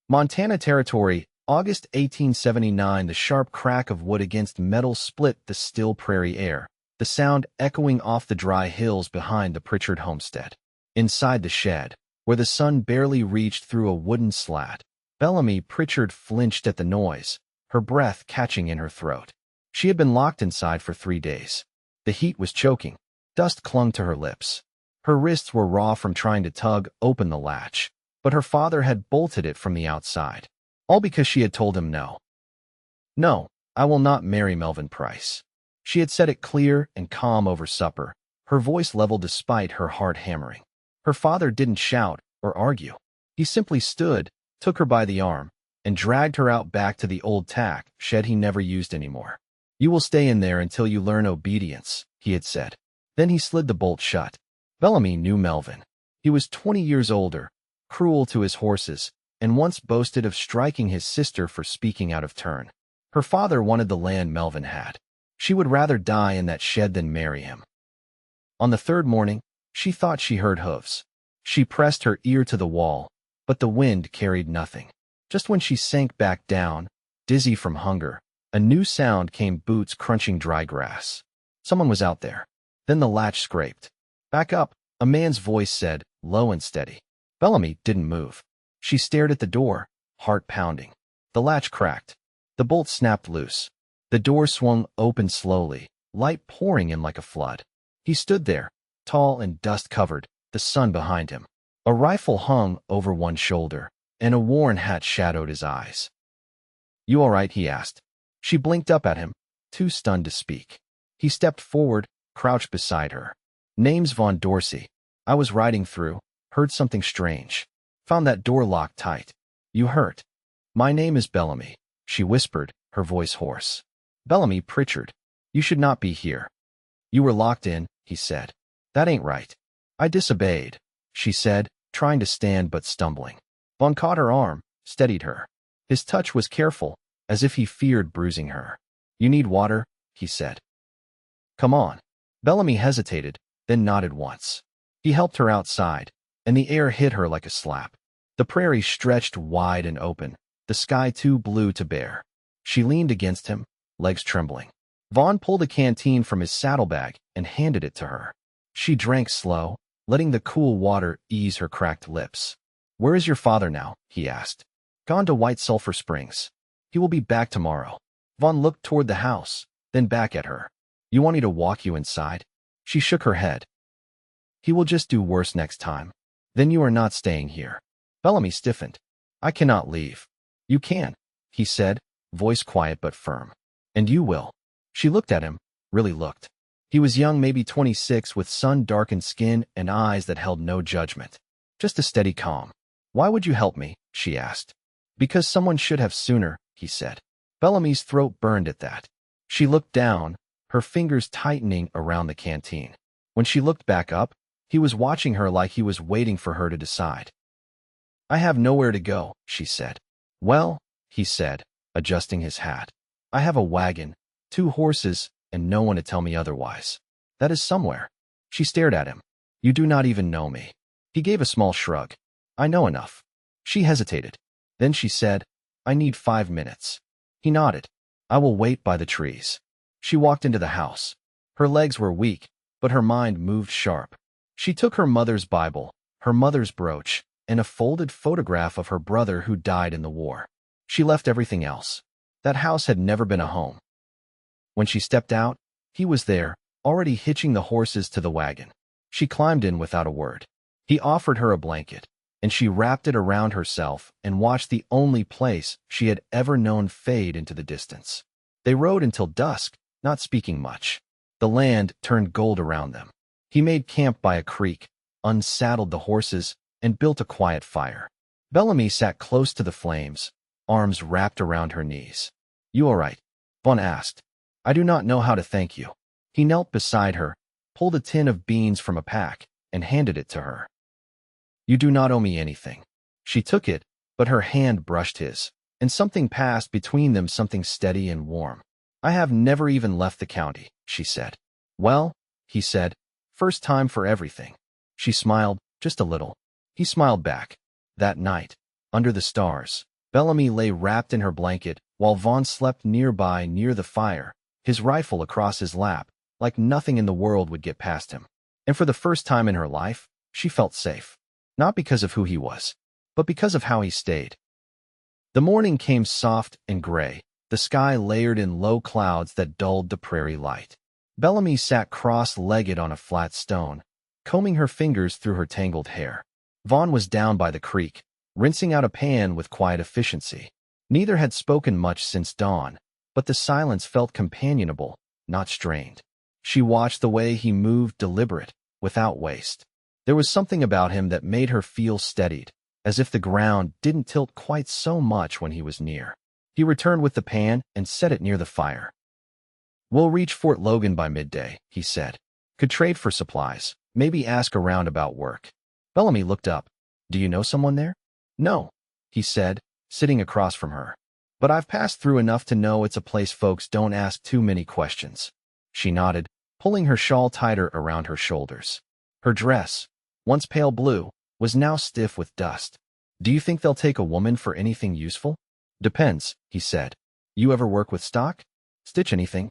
Montana Territory, August 1879. The sharp crack of wood against metal split the still prairie air, the sound echoing off the dry hills behind the Pritchard homestead. Inside the shed, where the sun barely reached through a wooden slat, Bellamy Pritchard flinched at the noise, her breath catching in her throat. She had been locked inside for 3 days. The heat was choking. Dust clung to her lips. Her wrists were raw from trying to tug open the latch, but her father had bolted it from the outside. All because she had told him no. No, I will not marry Melvin Price. She had said it clear and calm over supper, her voice level despite her heart hammering. Her father didn't shout or argue. He simply stood, took her by the arm, and dragged her out back to the old tack shed he never used anymore. You will stay in there until you learn obedience, he had said. Then he slid the bolt shut. Bellamy knew Melvin. He was 20 years older, cruel to his horses, and once boasted of striking his sister for speaking out of turn. Her father wanted the land Melvin had. She would rather die in that shed than marry him. On the third morning, she thought she heard hooves. She pressed her ear to the wall, but the wind carried nothing. Just when she sank back down, dizzy from hunger, a new sound came, boots crunching dry grass. Someone was out there. Then the latch scraped. Back up, a man's voice said, low and steady. Bellamy didn't move. She stared at the door, heart pounding. The latch cracked. The bolt snapped loose. The door swung open slowly, light pouring in like a flood. He stood there, tall and dust-covered, the sun behind him. A rifle hung over one shoulder, and a worn hat shadowed his eyes. You all right? He asked. She blinked up at him, too stunned to speak. He stepped forward, crouched beside her. Name's Vaughn Dorsey. I was riding through, heard something strange. Found that door locked tight. You hurt? My name is Bellamy, she whispered, her voice hoarse. Bellamy Pritchard. You should not be here. You were locked in, he said. That ain't right. I disobeyed, she said, trying to stand but stumbling. Vaughn caught her arm, steadied her. His touch was careful, as if he feared bruising her. You need water, he said. Come on. Bellamy hesitated, then nodded once. He helped her outside, and the air hit her like a slap. The prairie stretched wide and open, the sky too blue to bear. She leaned against him, legs trembling. Vaughn pulled a canteen from his saddlebag and handed it to her. She drank slow, letting the cool water ease her cracked lips. Where is your father now? He asked. Gone to White Sulphur Springs. He will be back tomorrow. Vaughn looked toward the house, then back at her. You want me to walk you inside? She shook her head. He will just do worse next time. Then you are not staying here. Bellamy stiffened. I cannot leave. You can, he said, voice quiet but firm. And you will. She looked at him, really looked. He was young, maybe 26, with sun-darkened skin and eyes that held no judgment. Just a steady calm. Why would you help me? She asked. Because someone should have sooner, he said. Bellamy's throat burned at that. She looked down, her fingers tightening around the canteen. When she looked back up, he was watching her like he was waiting for her to decide. I have nowhere to go, she said. Well, he said, adjusting his hat. I have a wagon, 2 horses, and no one to tell me otherwise. That is somewhere. She stared at him. You do not even know me. He gave a small shrug. I know enough. She hesitated. Then she said, I need 5 minutes. He nodded. I will wait by the trees. She walked into the house. Her legs were weak, but her mind moved sharp. She took her mother's Bible, her mother's brooch, and a folded photograph of her brother who died in the war. She left everything else. That house had never been a home. When she stepped out, he was there, already hitching the horses to the wagon. She climbed in without a word. He offered her a blanket, and she wrapped it around herself and watched the only place she had ever known fade into the distance. They rode until dusk, not speaking much. The land turned gold around them. He made camp by a creek, unsaddled the horses, and built a quiet fire. Bellamy sat close to the flames, arms wrapped around her knees. You all right? Vaughn asked. I do not know how to thank you. He knelt beside her, pulled a tin of beans from a pack, and handed it to her. You do not owe me anything. She took it, but her hand brushed his, and something passed between them, something steady and warm. I have never even left the county, she said. Well, he said, first time for everything. She smiled, just a little. He smiled back. That night, under the stars, Bellamy lay wrapped in her blanket, while Vaughn slept nearby near the fire, his rifle across his lap, like nothing in the world would get past him. And for the first time in her life, she felt safe. Not because of who he was, but because of how he stayed. The morning came soft and gray, the sky layered in low clouds that dulled the prairie light. Bellamy sat cross-legged on a flat stone, combing her fingers through her tangled hair. Vaughn was down by the creek, rinsing out a pan with quiet efficiency. Neither had spoken much since dawn, but the silence felt companionable, not strained. She watched the way he moved, deliberate, without waste. There was something about him that made her feel steadied, as if the ground didn't tilt quite so much when he was near. He returned with the pan and set it near the fire. "We'll reach Fort Logan by midday," he said. "Could trade for supplies, maybe ask around about work." Bellamy looked up. "Do you know someone there?" "No," he said, sitting across from her. "But I've passed through enough to know it's a place folks don't ask too many questions." She nodded, pulling her shawl tighter around her shoulders. Her dress, once pale blue, was now stiff with dust. "Do you think they'll take a woman for anything useful?" "Depends," he said. "You ever work with stock? Stitch anything?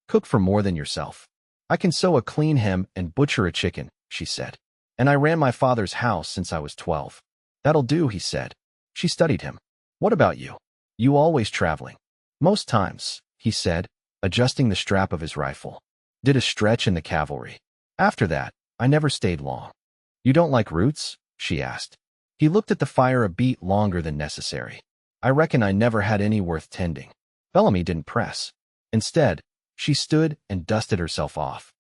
Cook for more than yourself?" "I can sew a clean hem and butcher a chicken," she said. "And I ran my father's house since I was 12. "That'll do," he said. She studied him. "What about you? You always traveling?" "Most times," he said, adjusting the strap of his rifle. "Did a stretch in the cavalry. After that, I never stayed long." "You don't like roots?" she asked. He looked at the fire a beat longer than necessary. "I reckon I never had any worth tending." Bellamy didn't press. Instead, she stood and dusted herself off.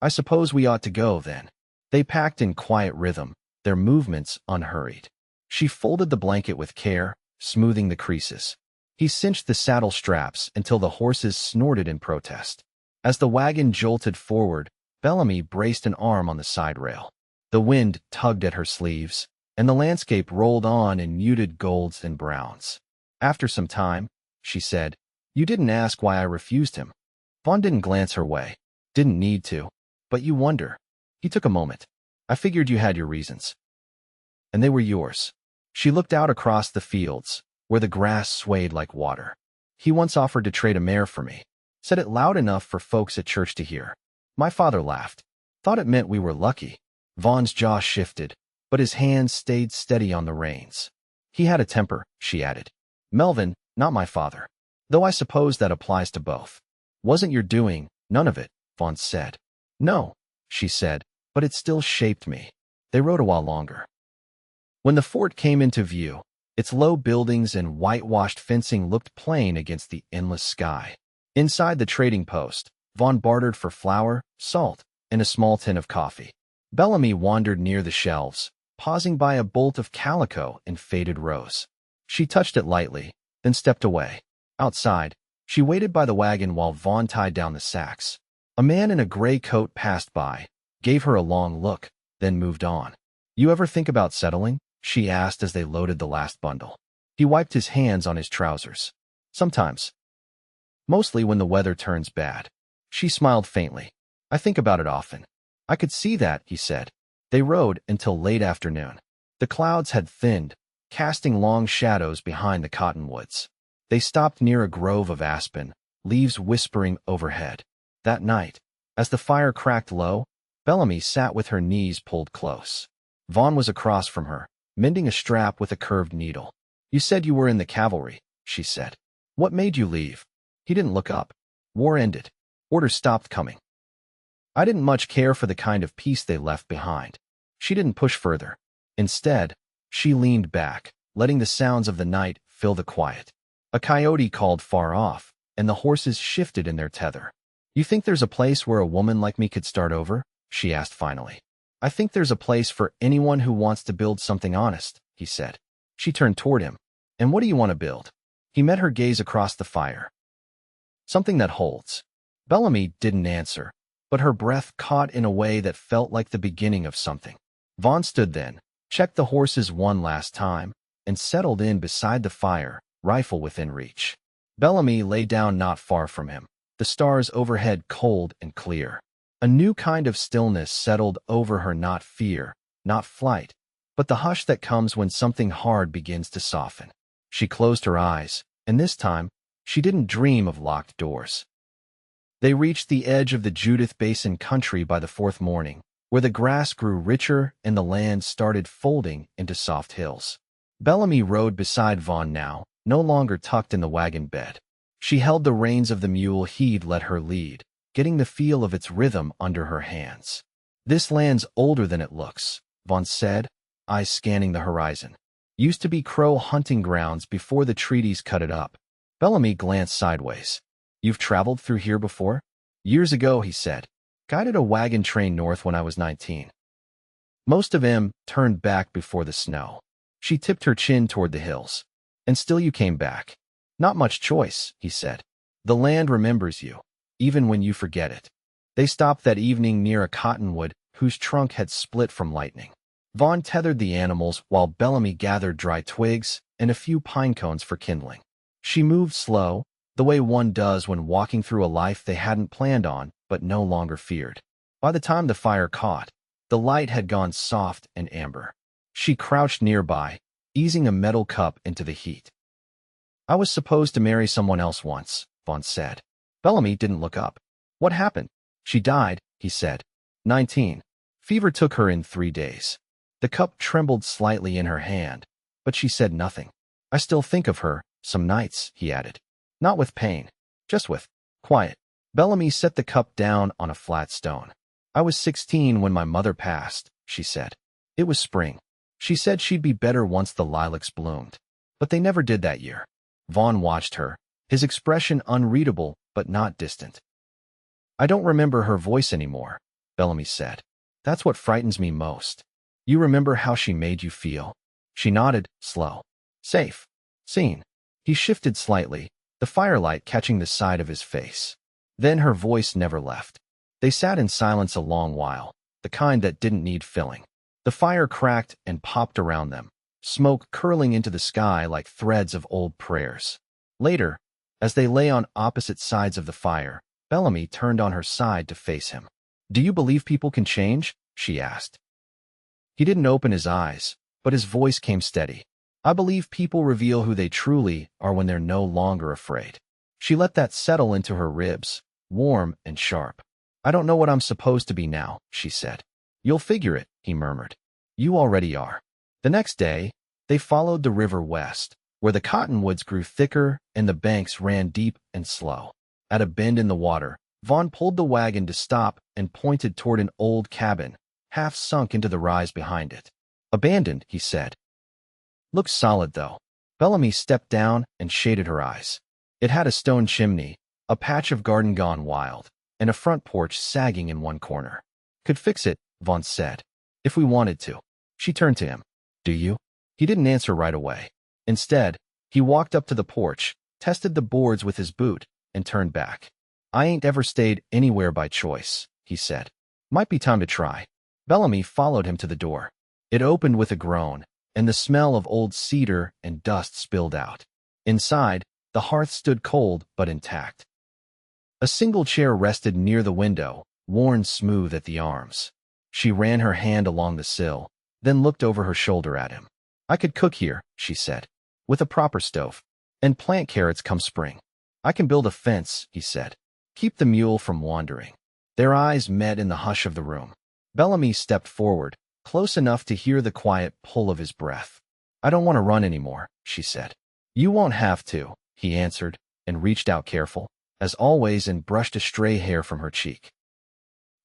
"I suppose we ought to go, then." They packed in quiet rhythm, their movements unhurried. She folded the blanket with care, smoothing the creases. He cinched the saddle straps until the horses snorted in protest. As the wagon jolted forward, Bellamy braced an arm on the side rail. The wind tugged at her sleeves, and the landscape rolled on in muted golds and browns. "After some time," she said, "you didn't ask why I refused him." Vaughn didn't glance her way. "Didn't need to. But you wonder." He took a moment. "I figured you had your reasons. And they were yours." She looked out across the fields, where the grass swayed like water. "He once offered to trade a mare for me. Said it loud enough for folks at church to hear. My father laughed. Thought it meant we were lucky." Vaughn's jaw shifted, but his hands stayed steady on the reins. "He had a temper," she added. "Melvin, not my father. Though I suppose that applies to both." "Wasn't your doing, none of it," Vaughn said. "No," she said, "but it still shaped me." They rode a while longer. When the fort came into view, its low buildings and whitewashed fencing looked plain against the endless sky. Inside the trading post, Vaughn bartered for flour, salt, and a small tin of coffee. Bellamy wandered near the shelves, pausing by a bolt of calico in faded rose. She touched it lightly, then stepped away. Outside, she waited by the wagon while Vaughn tied down the sacks. A man in a gray coat passed by, gave her a long look, then moved on. "You ever think about settling?" she asked as they loaded the last bundle. He wiped his hands on his trousers. "Sometimes. Mostly when the weather turns bad." She smiled faintly. "I think about it often." "I could see that," he said. They rode until late afternoon. The clouds had thinned, casting long shadows behind the cottonwoods. They stopped near a grove of aspen, leaves whispering overhead. That night, as the fire cracked low, Bellamy sat with her knees pulled close. Vaughn was across from her, mending a strap with a curved needle. "You said you were in the cavalry," she said. "What made you leave?" He didn't look up. "War ended. Orders stopped coming. I didn't much care for the kind of peace they left behind." She didn't push further. Instead, she leaned back, letting the sounds of the night fill the quiet. A coyote called far off, and the horses shifted in their tether. "You think there's a place where a woman like me could start over?" she asked finally. "I think there's a place for anyone who wants to build something honest," he said. She turned toward him. "And what do you want to build?" He met her gaze across the fire. "Something that holds." Bellamy didn't answer, but her breath caught in a way that felt like the beginning of something. Vaughn stood then, checked the horses one last time, and settled in beside the fire, rifle within reach. Bellamy lay down not far from him, the stars overhead cold and clear. A new kind of stillness settled over her, not fear, not flight, but the hush that comes when something hard begins to soften. She closed her eyes, and this time, she didn't dream of locked doors. They reached the edge of the Judith Basin country by the fourth morning, where the grass grew richer and the land started folding into soft hills. Bellamy rode beside Vaughn now, no longer tucked in the wagon bed. She held the reins of the mule he'd let her lead, getting the feel of its rhythm under her hands. "This land's older than it looks," Vaughn said, eyes scanning the horizon. "Used to be crow hunting grounds before the treaties cut it up." Bellamy glanced sideways. "You've traveled through here before?" "Years ago," he said. "Guided a wagon train north when I was 19. Most of 'em turned back before the snow." She tipped her chin toward the hills. "And still you came back." "Not much choice," he said. "The land remembers you, even when you forget it." They stopped that evening near a cottonwood whose trunk had split from lightning. Vaughn tethered the animals while Bellamy gathered dry twigs and a few pine cones for kindling. She moved slow, the way one does when walking through a life they hadn't planned on but no longer feared. By the time the fire caught, the light had gone soft and amber. She crouched nearby, easing a metal cup into the heat. "I was supposed to marry someone else once," Vaughn said. Bellamy didn't look up. "What happened?" "She died," he said. 19. Fever took her in 3 days. The cup trembled slightly in her hand, but she said nothing. "I still think of her, some nights," he added. "Not with pain, just with quiet." Bellamy set the cup down on a flat stone. "I was 16 when my mother passed," she said. "It was spring. She said she'd be better once the lilacs bloomed. But they never did that year." Vaughn watched her, his expression unreadable but not distant. "I don't remember her voice anymore," Bellamy said. "That's what frightens me most. You remember how she made you feel?" She nodded, slow. "Safe. Seen." He shifted slightly, the firelight catching the side of his face. Then her voice never left. They sat in silence a long while, the kind that didn't need filling. The fire cracked and popped around them, smoke curling into the sky like threads of old prayers. Later, as they lay on opposite sides of the fire, Bellamy turned on her side to face him. "Do you believe people can change?" she asked. He didn't open his eyes, but his voice came steady. "I believe people reveal who they truly are when they're no longer afraid." She let that settle into her ribs, warm and sharp. "I don't know what I'm supposed to be now," she said. "You'll figure it," he murmured. "You already are." The next day, they followed the river west, where the cottonwoods grew thicker and the banks ran deep and slow. At a bend in the water, Vaughn pulled the wagon to stop and pointed toward an old cabin, half sunk into the rise behind it. "Abandoned," he said. "Looks solid, though." Bellamy stepped down and shaded her eyes. It had a stone chimney, a patch of garden gone wild, and a front porch sagging in one corner. "Could fix it," Vaughn said. "If we wanted to." She turned to him. "Do you?" He didn't answer right away. Instead, he walked up to the porch, tested the boards with his boot, and turned back. "I ain't ever stayed anywhere by choice," he said. "Might be time to try." Bellamy followed him to the door. It opened with a groan, and the smell of old cedar and dust spilled out. Inside, the hearth stood cold but intact. A single chair rested near the window, worn smooth at the arms. She ran her hand along the sill, then looked over her shoulder at him. "I could cook here," she said, "with a proper stove. And plant carrots come spring." "I can build a fence," he said. "Keep the mule from wandering." Their eyes met in the hush of the room. Bellamy stepped forward, close enough to hear the quiet pull of his breath. "I don't want to run anymore," she said. "You won't have to," he answered, and reached out careful, as always, and brushed a stray hair from her cheek.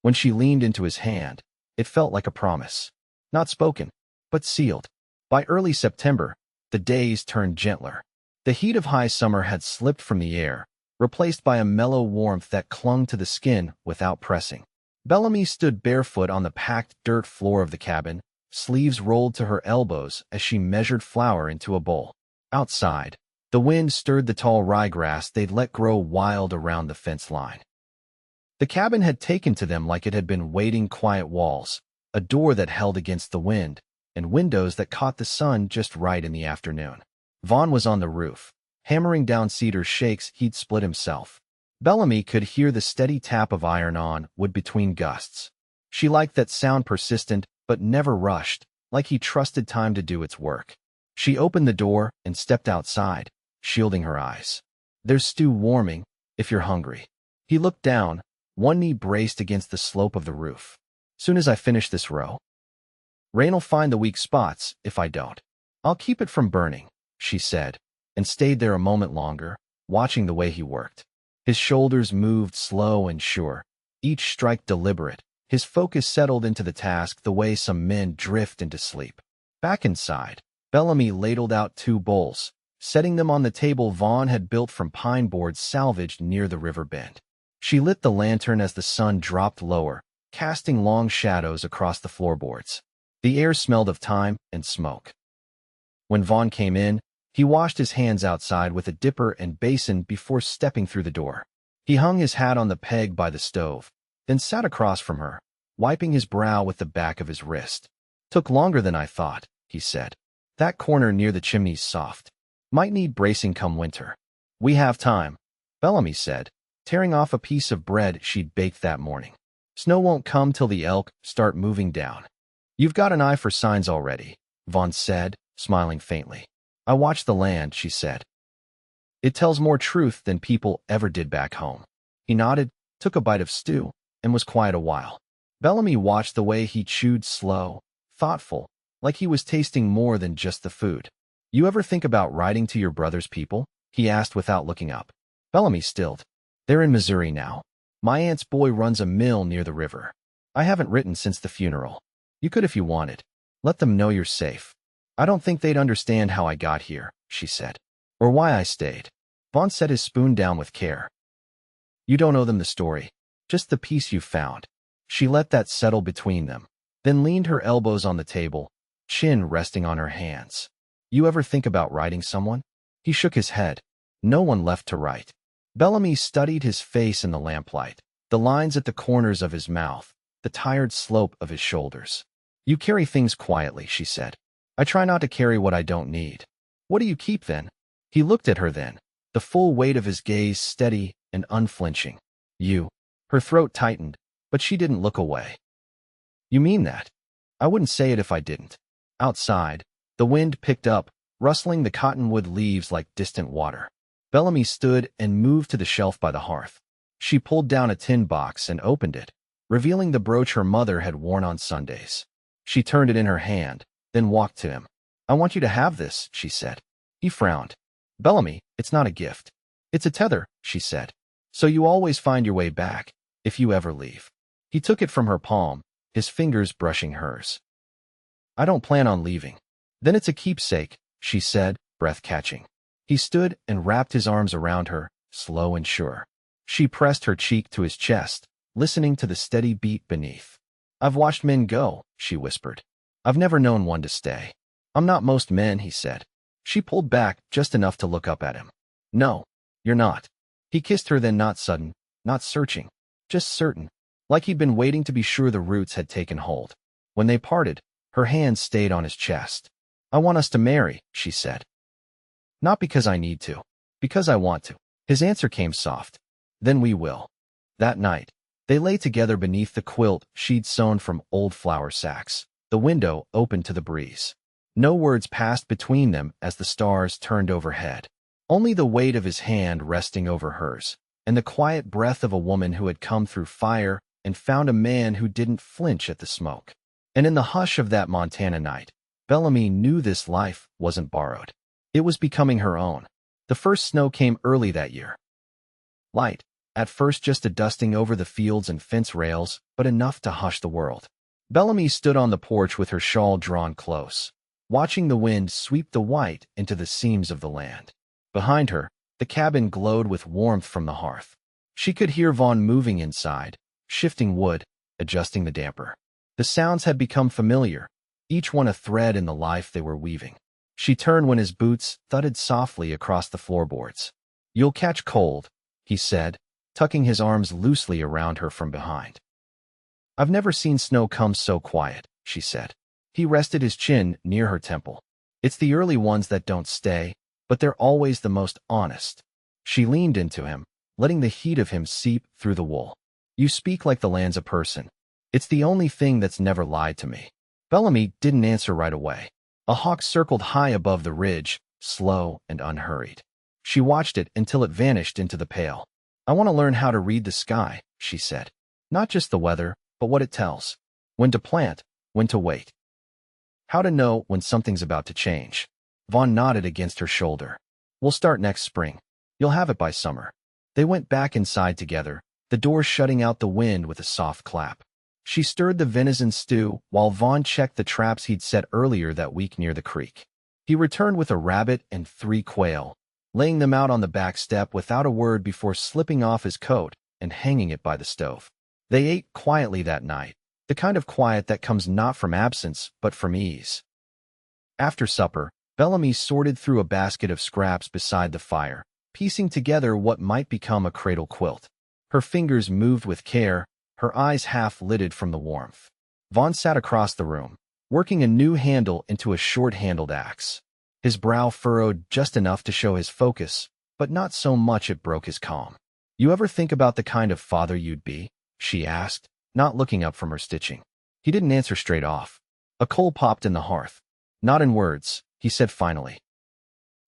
When she leaned into his hand, it felt like a promise. Not spoken, but sealed. By early September, the days turned gentler. The heat of high summer had slipped from the air, replaced by a mellow warmth that clung to the skin without pressing. Bellamy stood barefoot on the packed dirt floor of the cabin, sleeves rolled to her elbows as she measured flour into a bowl. Outside, the wind stirred the tall ryegrass they'd let grow wild around the fence line. The cabin had taken to them like it had been waiting quiet walls, a door that held against the wind, and windows that caught the sun just right in the afternoon. Vaughn was on the roof, hammering down cedar shakes he'd split himself. Bellamy could hear the steady tap of iron on wood between gusts. She liked that sound, persistent but never rushed, like he trusted time to do its work. She opened the door and stepped outside, shielding her eyes. There's stew warming, if you're hungry. He looked down, one knee braced against the slope of the roof. Soon as I finish this row, rain'll find the weak spots if I don't. I'll keep it from burning, she said, and stayed there a moment longer, watching the way he worked. His shoulders moved slow and sure, each strike deliberate. His focus settled into the task the way some men drift into sleep. Back inside, Bellamy ladled out 2 bowls, setting them on the table Vaughn had built from pine boards salvaged near the river bend. She lit the lantern as the sun dropped lower, casting long shadows across the floorboards. The air smelled of thyme and smoke. When Vaughn came in, he washed his hands outside with a dipper and basin before stepping through the door. He hung his hat on the peg by the stove, then sat across from her, wiping his brow with the back of his wrist. Took longer than I thought, he said. That corner near the chimney's soft. Might need bracing come winter. We have time, Bellamy said, tearing off a piece of bread she'd baked that morning. Snow won't come till the elk start moving down. You've got an eye for signs already, Vaughn said, smiling faintly. I watched the land, she said. It tells more truth than people ever did back home. He nodded, took a bite of stew, and was quiet a while. Bellamy watched the way he chewed slow, thoughtful, like he was tasting more than just the food. You ever think about writing to your brother's people? He asked without looking up. Bellamy stilled. They're in Missouri now. My aunt's boy runs a mill near the river. I haven't written since the funeral. You could if you wanted. Let them know you're safe. I don't think they'd understand how I got here, she said. Or why I stayed. Vaughn set his spoon down with care. You don't owe them the story. Just the piece you found. She let that settle between them, then leaned her elbows on the table, chin resting on her hands. You ever think about writing someone? He shook his head. No one left to write. Bellamy studied his face in the lamplight, the lines at the corners of his mouth, the tired slope of his shoulders. You carry things quietly, she said. I try not to carry what I don't need. What do you keep then? He looked at her then, the full weight of his gaze steady and unflinching. You. Her throat tightened, but she didn't look away. You mean that? I wouldn't say it if I didn't. Outside, the wind picked up, rustling the cottonwood leaves like distant water. Bellamy stood and moved to the shelf by the hearth. She pulled down a tin box and opened it, revealing the brooch her mother had worn on Sundays. She turned it in her hand, then walked to him. I want you to have this, she said. He frowned. Bellamy, it's not a gift. It's a tether, she said. So you always find your way back, if you ever leave. He took it from her palm, his fingers brushing hers. I don't plan on leaving. Then it's a keepsake, she said, breath catching. He stood and wrapped his arms around her, slow and sure. She pressed her cheek to his chest, listening to the steady beat beneath. I've watched men go, she whispered. I've never known one to stay. I'm not most men, he said. She pulled back just enough to look up at him. No, you're not. He kissed her then, not sudden, not searching, just certain, like he'd been waiting to be sure the roots had taken hold. When they parted, her hands stayed on his chest. I want us to marry, she said. Not because I need to, because I want to. His answer came soft. Then we will. That night, they lay together beneath the quilt she'd sewn from old flour sacks, the window open to the breeze. No words passed between them as the stars turned overhead. Only the weight of his hand resting over hers, and the quiet breath of a woman who had come through fire and found a man who didn't flinch at the smoke. And in the hush of that Montana night, Bellamy knew this life wasn't borrowed. It was becoming her own. The first snow came early that year. Light, at first just a dusting over the fields and fence rails, but enough to hush the world. Bellamy stood on the porch with her shawl drawn close, watching the wind sweep the white into the seams of the land. Behind her, the cabin glowed with warmth from the hearth. She could hear Vaughn moving inside, shifting wood, adjusting the damper. The sounds had become familiar, each one a thread in the life they were weaving. She turned when his boots thudded softly across the floorboards. You'll catch cold, he said, tucking his arms loosely around her from behind. I've never seen snow come so quiet, she said. He rested his chin near her temple. It's the early ones that don't stay, but they're always the most honest. She leaned into him, letting the heat of him seep through the wool. You speak like the land's a person. It's the only thing that's never lied to me. Bellamy didn't answer right away. A hawk circled high above the ridge, slow and unhurried. She watched it until it vanished into the pale. "I want to learn how to read the sky," she said. "Not just the weather, but what it tells. When to plant, when to wait. How to know when something's about to change." Vaughn nodded against her shoulder. "We'll start next spring. You'll have it by summer." They went back inside together, the door shutting out the wind with a soft clap. She stirred the venison stew while Vaughn checked the traps he'd set earlier that week near the creek. He returned with a rabbit and 3 quail, laying them out on the back step without a word before slipping off his coat and hanging it by the stove. They ate quietly that night, the kind of quiet that comes not from absence but from ease. After supper, Bellamy sorted through a basket of scraps beside the fire, piecing together what might become a cradle quilt. Her fingers moved with care, her eyes half-lidded from the warmth. Vaughn sat across the room, working a new handle into a short-handled axe. His brow furrowed just enough to show his focus, but not so much it broke his calm. "You ever think about the kind of father you'd be?" she asked, not looking up from her stitching. He didn't answer straight off. A coal popped in the hearth. "Not in words," he said finally.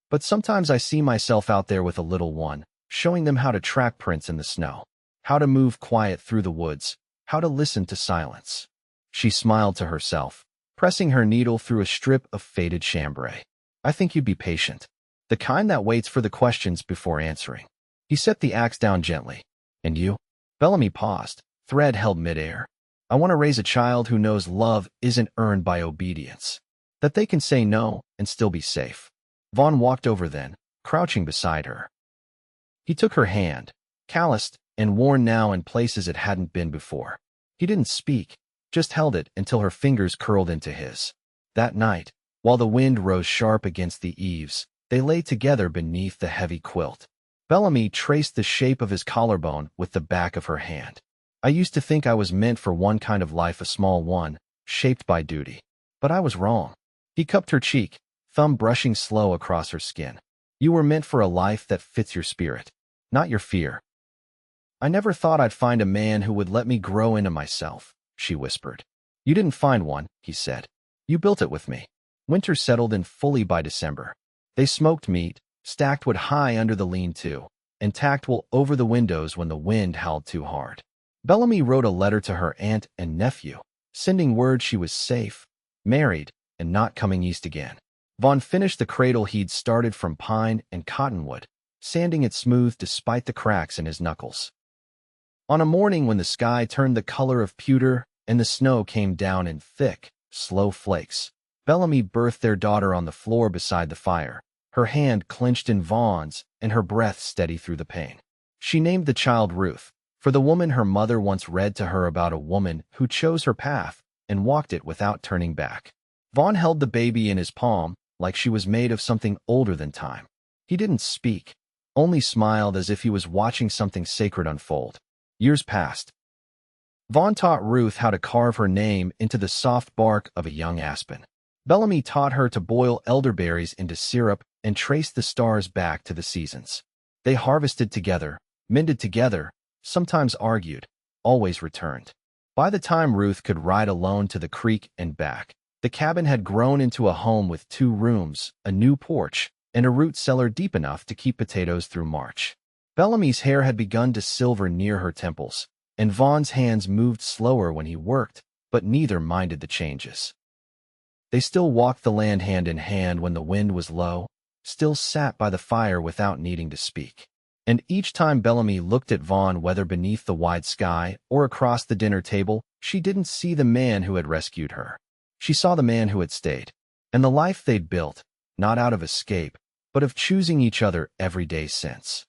"But sometimes I see myself out there with a little one, showing them how to track prints in the snow, how to move quiet through the woods, how to listen to silence." She smiled to herself, pressing her needle through a strip of faded chambray. "I think you'd be patient, the kind that waits for the questions before answering." He set the axe down gently. "And you?" Bellamy paused, thread held midair. "I want to raise a child who knows love isn't earned by obedience, that they can say no and still be safe." Vaughn walked over then, crouching beside her. He took her hand, calloused and worn now in places it hadn't been before. He didn't speak, just held it until her fingers curled into his. That night, while the wind rose sharp against the eaves, they lay together beneath the heavy quilt. Bellamy traced the shape of his collarbone with the back of her hand. "I used to think I was meant for one kind of life, a small one, shaped by duty. But I was wrong." He cupped her cheek, thumb brushing slow across her skin. "You were meant for a life that fits your spirit, not your fear." "I never thought I'd find a man who would let me grow into myself," she whispered. "You didn't find one," he said. "You built it with me." Winter settled in fully by December. They smoked meat, stacked wood high under the lean-to, and tacked wool over the windows when the wind howled too hard. Bellamy wrote a letter to her aunt and nephew, sending word she was safe, married, and not coming east again. Vaughn finished the cradle he'd started from pine and cottonwood, sanding it smooth despite the cracks in his knuckles. On a morning when the sky turned the color of pewter and the snow came down in thick, slow flakes, Bellamy birthed their daughter on the floor beside the fire, her hand clenched in Vaughn's and her breath steady through the pain. She named the child Ruth, for the woman her mother once read to her about, a woman who chose her path and walked it without turning back. Vaughn held the baby in his palm like she was made of something older than time. He didn't speak, only smiled as if he was watching something sacred unfold. Years passed. Vaughn taught Ruth how to carve her name into the soft bark of a young aspen. Bellamy taught her to boil elderberries into syrup and trace the stars back to the seasons. They harvested together, mended together, sometimes argued, always returned. By the time Ruth could ride alone to the creek and back, the cabin had grown into a home with 2 rooms, a new porch, and a root cellar deep enough to keep potatoes through March. Bellamy's hair had begun to silver near her temples, and Vaughn's hands moved slower when he worked, but neither minded the changes. They still walked the land hand in hand when the wind was low, still sat by the fire without needing to speak. And each time Bellamy looked at Vaughn, whether beneath the wide sky or across the dinner table, she didn't see the man who had rescued her. She saw the man who had stayed, and the life they'd built, not out of escape, but of choosing each other every day since.